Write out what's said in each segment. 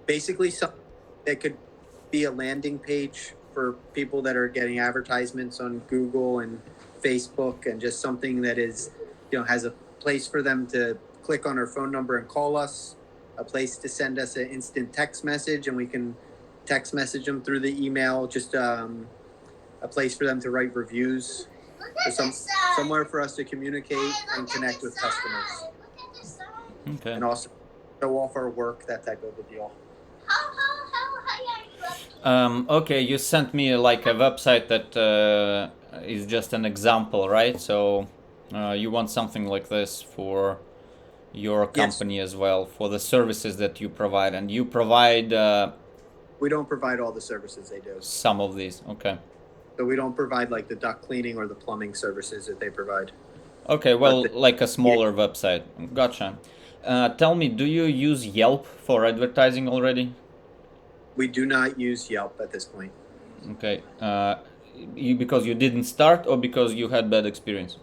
Basically, something that could be a landing page for people that are getting advertisements on Google and Facebook, and just something that is, has a place for them to click on our phone number and call us, a place to send us an instant text message, and we can text message them through the email, just a place for them to write reviews, or somewhere for us to communicate and connect with customers. Okay. And also show off our work, that type of a deal. Okay, you sent me like a website that is just an example, right? So you want something like this for your company, yes, as well, for the services that you provide, and you provide we don't provide all the services they do. Some of these, okay. So we don't provide like the duct cleaning or the plumbing services that they provide. Okay, well, like a smaller website. Gotcha. Tell me, do you use Yelp for advertising already? We do not use Yelp at this point. Okay. Because you didn't start, or because you had bad experience?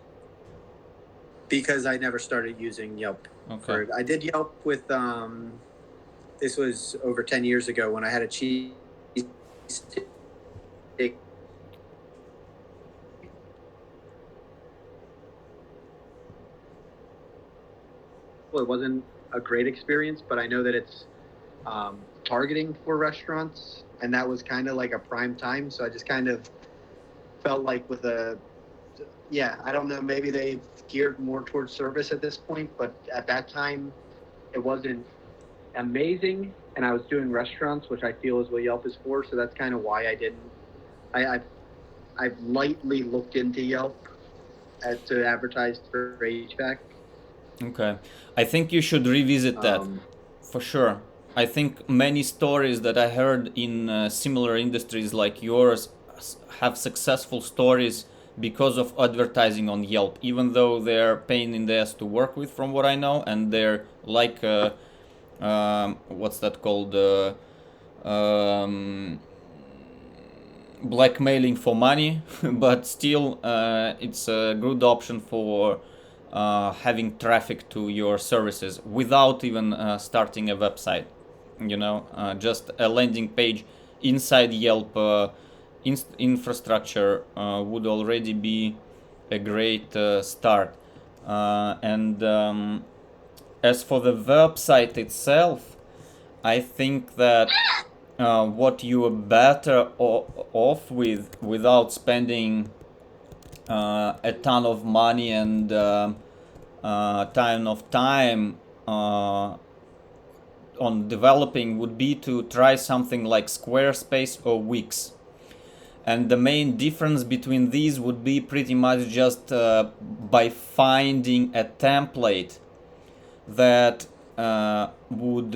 Because I never started using Yelp. Okay. I did Yelp with, this was over 10 years ago when I had a cheese steak. Well, it wasn't a great experience, but I know that it's targeting for restaurants, and that was kind of like a prime time. So I just kind of felt like with I don't know, maybe they've geared more towards service at this point, but at that time it wasn't amazing, and I was doing restaurants, which I feel is what Yelp is for. So that's kind of why I didn't. I've lightly looked into Yelp to advertise for HVAC. Okay, I think you should revisit that for sure. I think many stories that I heard in similar industries like yours have successful stories because of advertising on Yelp, even though they're pain in the ass to work with, from what I know, and they're like what's that called, blackmailing for money, but still it's a good option for having traffic to your services without even starting a website. Just a landing page inside Yelp infrastructure would already be a great start. And as for the website itself, I think that what you are better off with, without spending a ton of money and ton of time on developing, would be to try something like Squarespace or Wix. And the main difference between these would be pretty much just by finding a template that would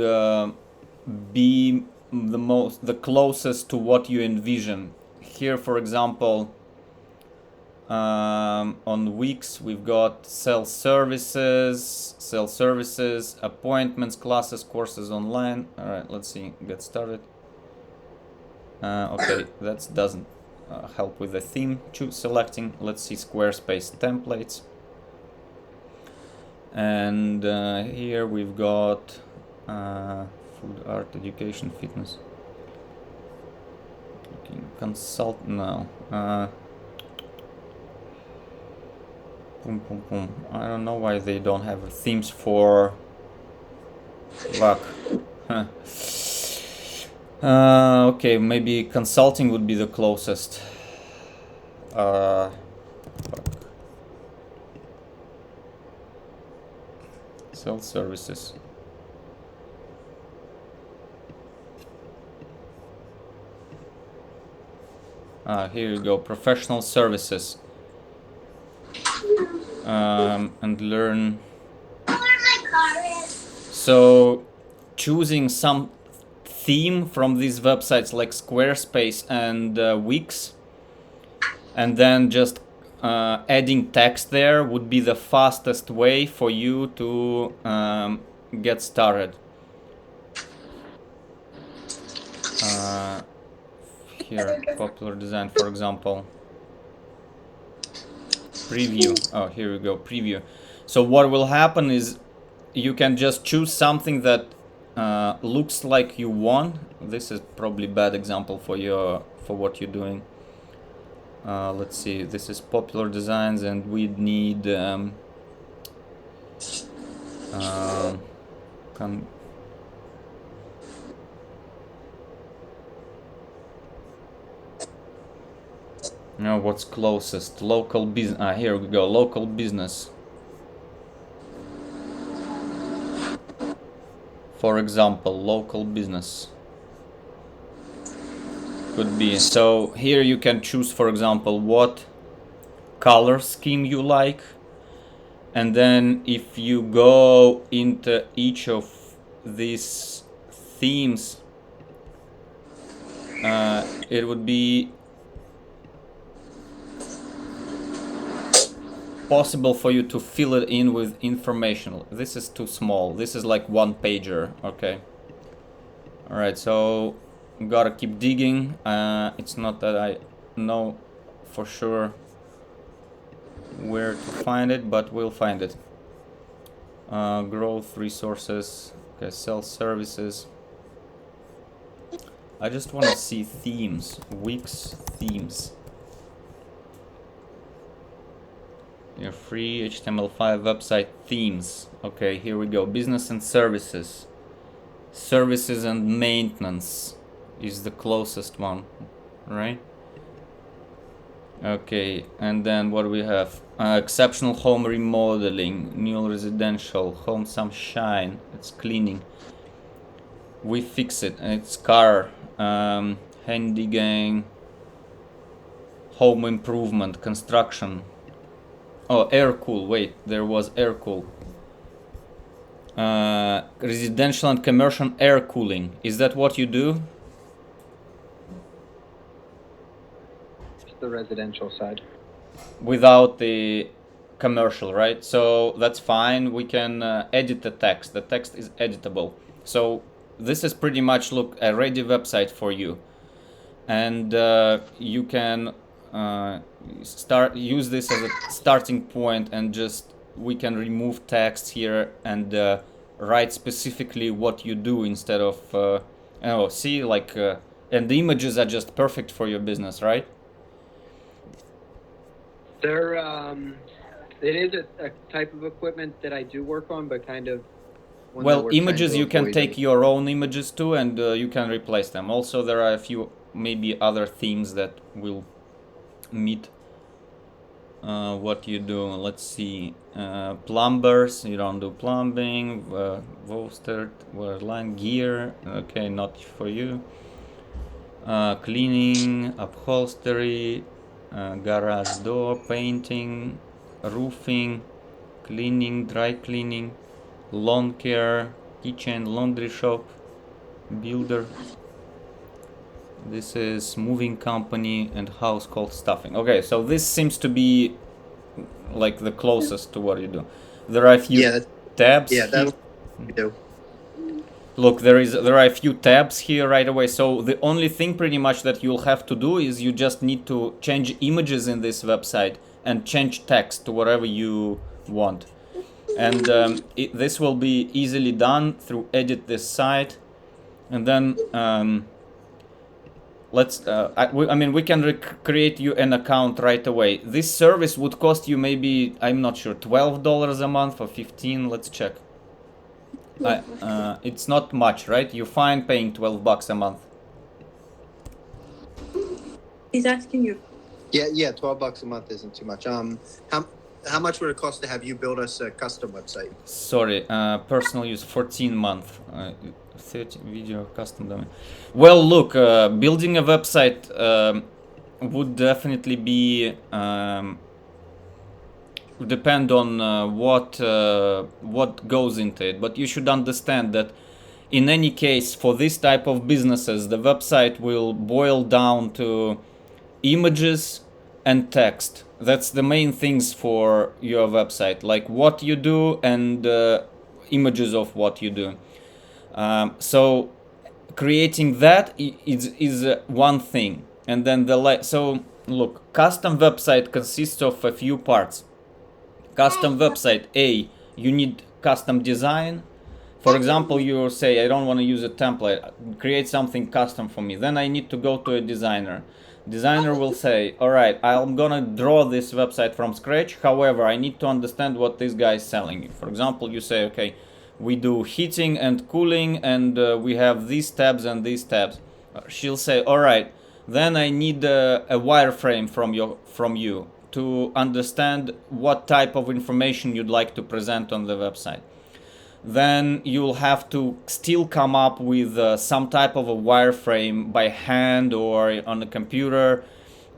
be the closest to what you envision. Here, for example, on Wix, we've got sell services, appointments, classes, courses online. All right, let's see, get started. Okay, that doesn't help with the theme selecting. Let's see Squarespace templates. And here we've got food, art, education, fitness. Consult now. I don't know why they don't have themes for luck. Okay, maybe consulting would be the closest. Sell services. Here you go, professional services. And learn. So choosing some theme from these websites like Squarespace and Wix, and then just adding text there would be the fastest way for you to get started. Here, popular design, for example. Preview. Oh, here we go, preview. So what will happen is you can just choose something that looks like you won. This is probably bad example for what you're doing. Let's see, this is popular designs, and we need no, what's closest? Local business. Here we go. Local business. For example, local business could be. So here you can choose, for example, what color scheme you like. And then if you go into each of these themes, it would be possible for you to fill it in with information. This is too small. This is like one pager. Okay. All right. So gotta keep digging. It's not that I know for sure where to find it, but we'll find it. Growth resources. Okay. Sell services. I just want to see themes. Wix themes. Your free HTML5 website themes. Okay, here we go. Business and services. Services and maintenance is the closest one, right? Okay, and then what do we have? Exceptional home remodeling, new residential, home some shine. It's cleaning. We fix it. And it's car, handy gang, home improvement, construction. Oh, air cool. Wait, there was air cool. Residential and commercial air cooling. Is that what you do? It's the residential side. Without the commercial, right? So that's fine. We can edit the text. The text is editable. So this is pretty much, look, a ready website for you. And you can use this as a starting point, and just we can remove text here and write specifically what you do instead of see, like and the images are just perfect for your business, right? There it is a type of equipment that I do work on, but kind of well, images you can take your own images too, and you can replace them. Also, there are a few maybe other themes that will meet what you do. Let's see, plumbers, you don't do plumbing. Wostered, line gear, okay, not for you. Cleaning, upholstery, garage door, painting, roofing, cleaning, dry cleaning, lawn care, kitchen, laundry shop, builder. This is moving company and household stuffing. Okay, so this seems to be like the closest to what you do. There are a few tabs. Yeah, that's what we do. Look, there are a few tabs here right away. So the only thing pretty much that you'll have to do is you just need to change images in this website and change text to whatever you want. And this will be easily done through edit this site. And then let's I mean, we can create you an account right away. This service would cost you maybe, I'm not sure, $12 a month or 15. Let's check. It's not much, right? You're fine paying $12 a month. He's asking you. Yeah, $12 a month isn't too much. How much would it cost to have you build us a custom website? Sorry, personal use 14 month. 30 video custom domain. Well, look, building a website would definitely be depend on what goes into it, but you should understand that in any case, for this type of businesses, the website will boil down to images and text. That's the main things for your website, like what you do and images of what you do. So creating that is one thing, and then so look, custom website consists of a few parts. Custom website, you need custom design, For example, you say, I don't want to use a template, create something custom for me. Then I need to go to a designer. Designer will say, all right, I'm gonna draw this website from scratch. However, I need to understand what this guy is selling you. For example, you say, okay, we do heating and cooling, and we have these tabs and these tabs. She'll say, all right, then I need a wireframe from you to understand what type of information you'd like to present on the website. Then you'll have to still come up with some type of a wireframe by hand or on a computer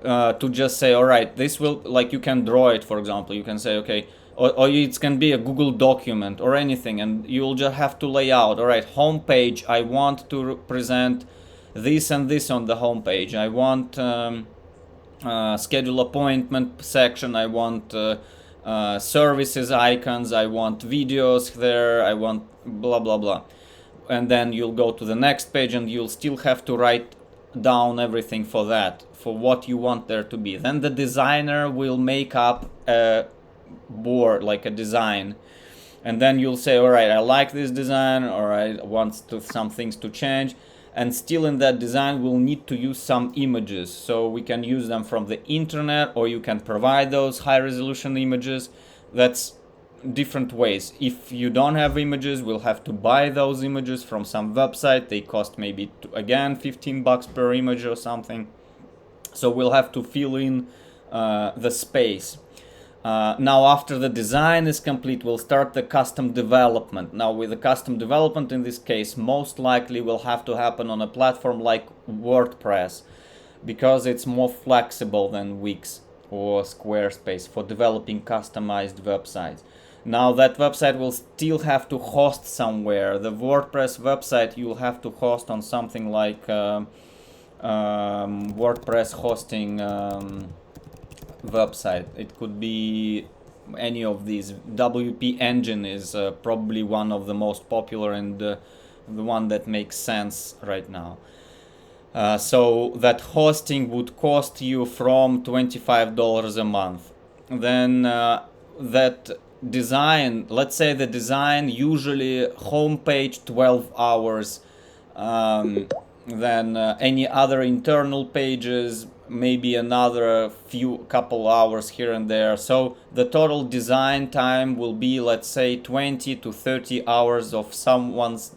to just say, all right, this will, like, you can draw it, for example. You can say, okay, or it can be a Google document or anything, and you'll just have to lay out, all right, homepage, I want to present this and this on the homepage. I want schedule appointment section. I want services icons. I want videos there. I want blah blah blah. And then you'll go to the next page and you'll still have to write down everything for that, for what you want there to be. Then the designer will make up a board, like a design, and then you'll say, all right, I like this design, or I want some things to change. And still in that design we'll need to use some images, so we can use them from the internet, or you can provide those high resolution images. That's different ways. If you don't have images, we'll have to buy those images from some website. They cost maybe again $15 per image or something, so we'll have to fill in the space. Now after the design is complete, we'll start the custom development. Now with the custom development, in this case, most likely will have to happen on a platform like WordPress, because it's more flexible than Wix or Squarespace for developing customized websites. Now that website will still have to host somewhere. The WordPress website you'll have to host on something like Wordpress Hosting website. It could be any of these. WP Engine is probably one of the most popular and the one that makes sense right now. So that hosting would cost you from $25 a month. Then that design, let's say the design, usually homepage 12 hours, then any other internal pages maybe another couple hours here and there. So the total design time will be, let's say, 20 to 30 hours of someone's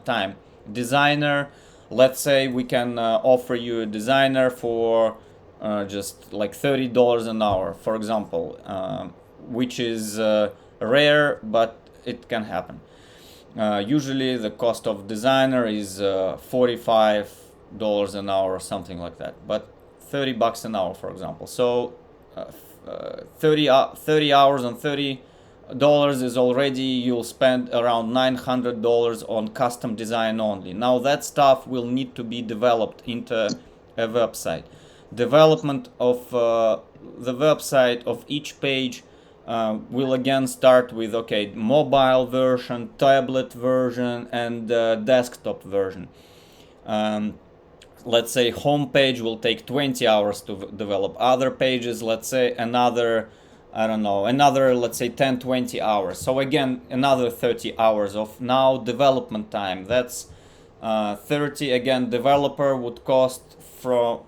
time. Designer, let's say we can offer you a designer for just like $30 an hour, for example, which is rare, but it can happen. Usually the cost of designer is $45 an hour or something like that, but $30 an hour, for example. So 30 hours and $30 is already, you'll spend around $900 on custom design only. Now that stuff will need to be developed into a website. Development of the website of each page will again start with, okay, mobile version, tablet version, and desktop version. Let's say homepage will take 20 hours to develop. Other pages, let's say another, let's say 10-20 hours. So again, another 30 hours of now development time. That's 30. Again, developer would cost from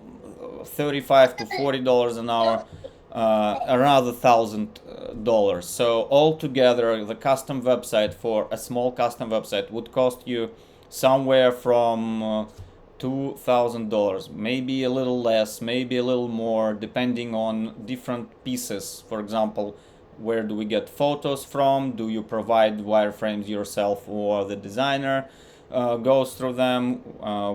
$35 to $40 an hour, another $1,000. So altogether, the custom website for a small custom website would cost you somewhere from $2,000, maybe a little less, maybe a little more, depending on different pieces. For example, where do we get photos from? Do you provide wireframes yourself, or the designer goes through them?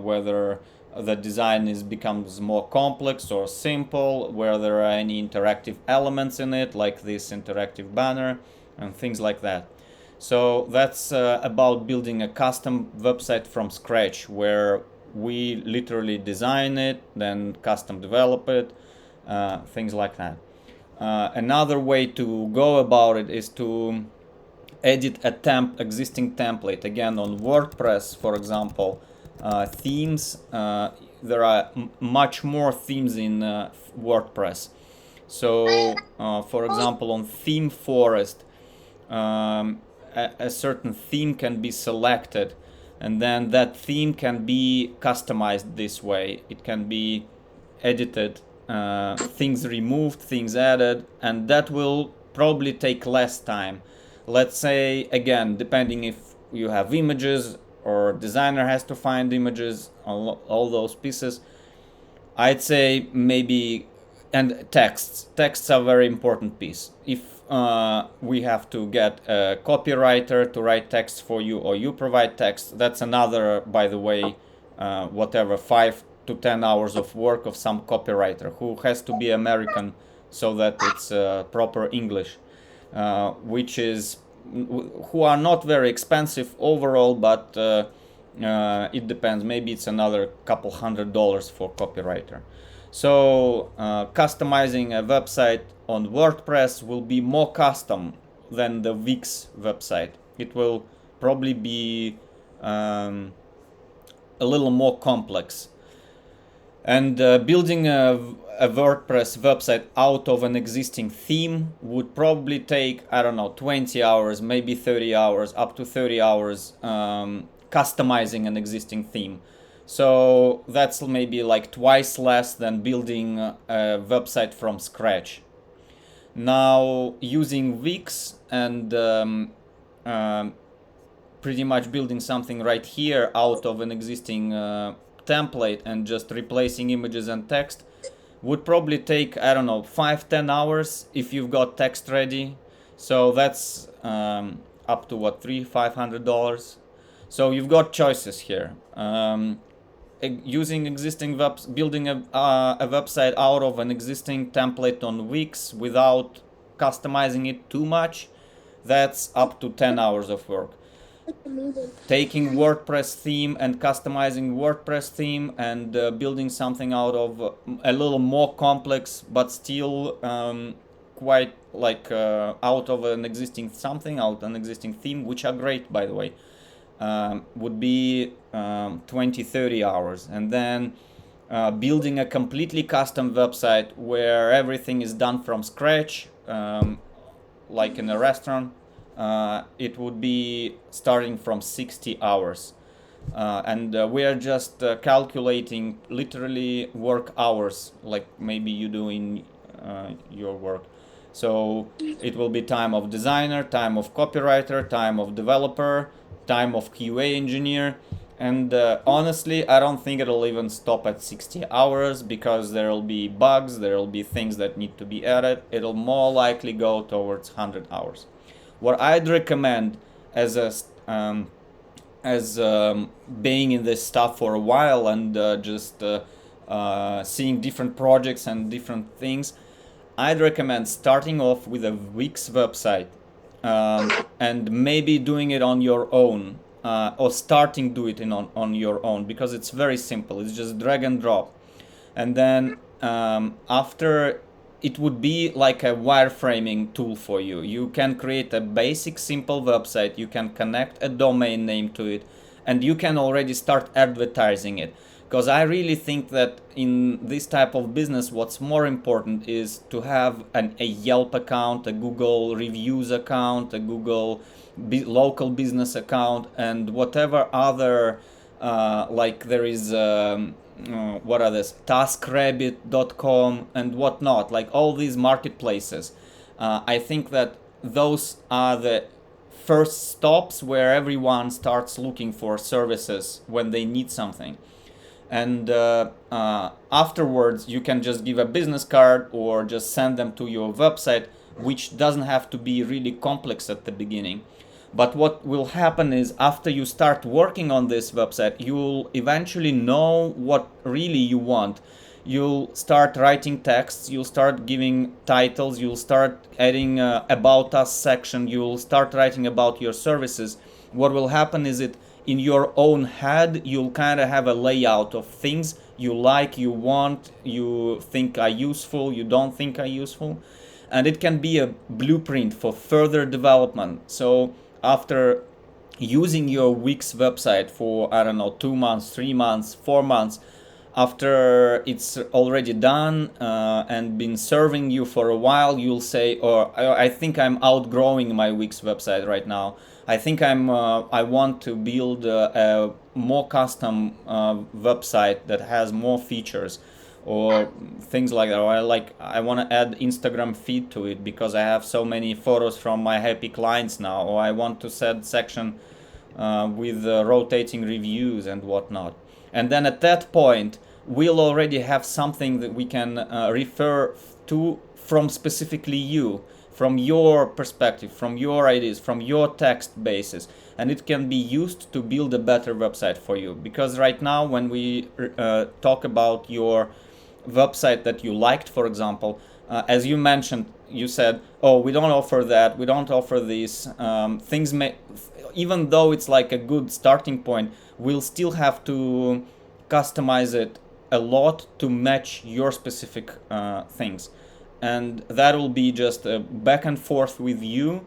Whether the design becomes more complex or simple, where there are any interactive elements in it, like this interactive banner and things like that. So that's about building a custom website from scratch, where we literally design it, then custom develop it, things like that. Another way to go about it is to edit a existing template. Again, on WordPress, for example, themes, there are much more themes in WordPress. So for example, on Theme Forest, a certain theme can be selected, and then that theme can be customized this way. It can be edited, things removed, things added, and that will probably take less time. Let's say, again, depending if you have images or designer has to find images, all those pieces, I'd say maybe, and texts are a very important piece. If we have to get a copywriter to write text for you, or you provide text, that's another, by the way, whatever, 5 to 10 hours of work of some copywriter who has to be American so that it's proper English, which is, who are not very expensive overall, but it depends. Maybe it's another couple $100 for copywriter. So customizing a website on WordPress will be more custom than the Wix website. It will probably be a little more complex. And building a WordPress website out of an existing theme would probably take, I don't know, 20 hours, maybe 30 hours, up to 30 hours customizing an existing theme. So that's maybe like twice less than building a website from scratch. Now, using Wix and pretty much building something right here out of an existing template and just replacing images and text would probably take, I don't know, 5-10 hours if you've got text ready. So that's up to what, $300-$500. So you've got choices here. Using existing building a website out of an existing template on Wix without customizing it too much, that's up to 10 hours of work. Taking WordPress theme and customizing WordPress theme and building something out of a little more complex, but still quite like out of an existing theme, which are great, by the way, would be 20-30 hours. And then building a completely custom website where everything is done from scratch, like in a restaurant, it would be starting from 60 hours. And we are just calculating literally work hours, like maybe you do in your work. So it will be time of designer, time of copywriter, time of developer, time of QA engineer. And honestly, I don't think it'll even stop at 60 hours because there will be bugs, there will be things that need to be added. It'll more likely go towards 100 hours. What I'd recommend as being in this stuff for a while and just seeing different projects and different things, I'd recommend starting off with a Wix website and maybe doing it on your own, or starting do it on your own, because it's very simple. It's just drag and drop. And then after, it would be like a wireframing tool for you. You can create a basic simple website, you can connect a domain name to it, and you can already start advertising it. Because I really think that in this type of business, what's more important is to have a Yelp account, a Google reviews account, a Google local business account, and whatever other, like there is, what are this, TaskRabbit.com and whatnot, like all these marketplaces. I think that those are the first stops where everyone starts looking for services when they need something. And afterwards you can just give a business card or just send them to your website, which doesn't have to be really complex at the beginning. But what will happen is, after you start working on this website, you'll eventually know what really you want. You'll start writing texts, you'll start giving titles, you'll start adding about us section, you'll start writing about your services. What will happen is, in your own head, you'll kind of have a layout of things you like, you want, you think are useful, you don't think are useful. And it can be a blueprint for further development. So after using your Wix website for, I don't know, 2 months, 3 months, 4 months, after it's already done and been serving you for a while, you'll say, or I think I'm outgrowing my Wix website right now. I think I want to build a more custom website that has more features or things like that. Or I want to add Instagram feed to it because I have so many photos from my happy clients now. Or I want to set section with rotating reviews and whatnot. And then at that point, we'll already have something that we can refer to from specifically you, from your perspective, from your ideas, from your text basis, and it can be used to build a better website for you. Because right now, when we talk about your website that you liked, for example, as you mentioned, you said, oh, we don't offer that, we don't offer this. Things may, even though it's like a good starting point, we'll still have to customize it a lot to match your specific things. And that will be just a back and forth with you.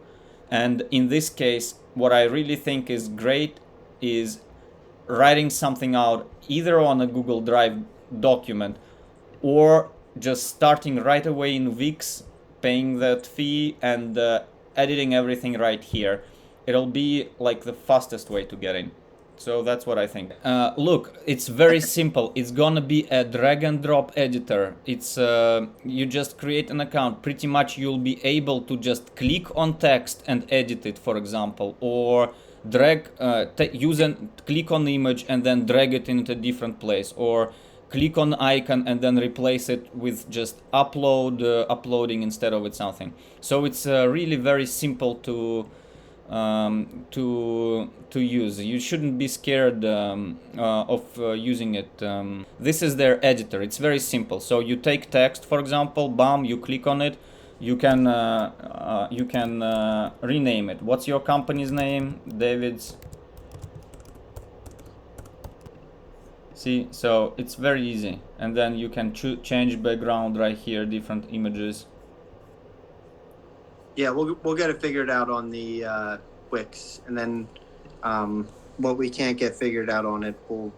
And in this case, what I really think is great is writing something out either on a Google Drive document or just starting right away in Wix, paying that fee and editing everything right here. It'll be like the fastest way to get in. So that's what I think. Look, it's very simple. It's gonna be a drag and drop editor. It's you just create an account. Pretty much you'll be able to just click on text and edit it, for example, or drag, click on the image and then drag it into a different place, or click on icon and then replace it with just uploading instead of with something. So it's really very simple to use. You shouldn't be scared of using it. This is their editor. It's very simple. So you take text, for example, bam, you click on it. You can rename it. What's your company's name? David's. See, so it's very easy. And then you can change background right here, different images. Yeah, we'll get it figured out on the Wix, and then what we can't get figured out on it, we'll.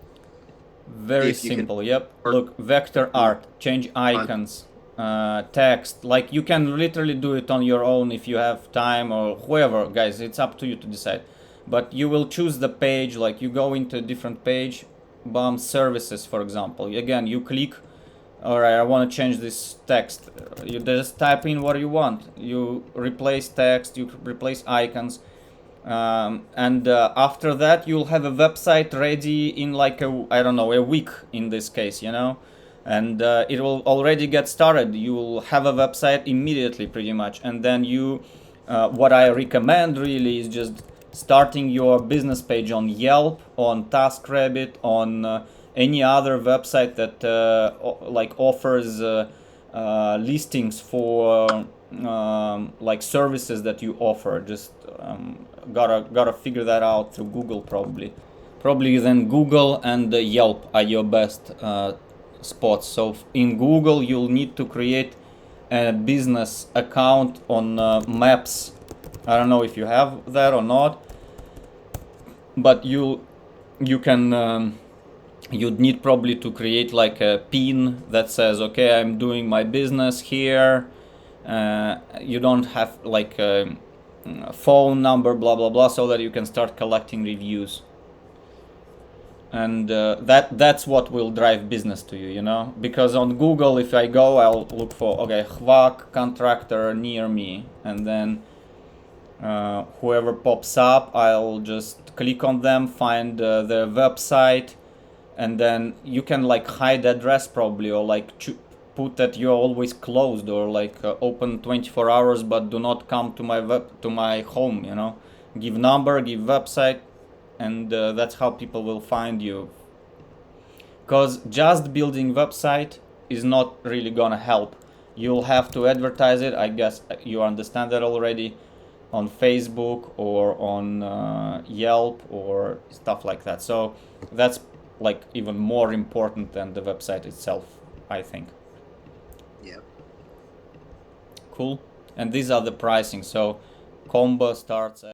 Very simple. Yep. Look, vector art, change icons, text. Like you can literally do it on your own if you have time, or whoever, guys. It's up to you to decide. But you will choose the page. Like you go into a different page, bam, services, for example. Again, you click. Alright, I want to change this text. You just type in what you want. You replace text, you replace icons. And after that, you'll have a website ready in like a week in this case, you know? And it will already get started. You will have a website immediately, pretty much. And then what I recommend really is just starting your business page on Yelp, on TaskRabbit, on any other website that like offers listings for like services that you offer. Just gotta figure that out through Google probably. Then Google and Yelp are your best spots. So in Google you'll need to create a business account on Maps. I don't know if you have that or not, but you can. You'd need probably to create like a pin that says, okay, I'm doing my business here. You don't have like a phone number, blah, blah, blah, so that you can start collecting reviews. And that's what will drive business to you, you know? Because on Google, if I go, I'll look for, okay, HVAC contractor near me. And then whoever pops up, I'll just click on them, find their website. And then you can like hide address probably, or like put that you're always closed, or like open 24 hours but do not come to my home, you know? Give number, give website, and that's how people will find you. Because just building website is not really gonna help. You'll have to advertise it, I guess you understand that already, on Facebook or on Yelp or stuff like that. So that's like even more important than the website itself, I think. Yep. Cool. And these are the pricing. So combo starts at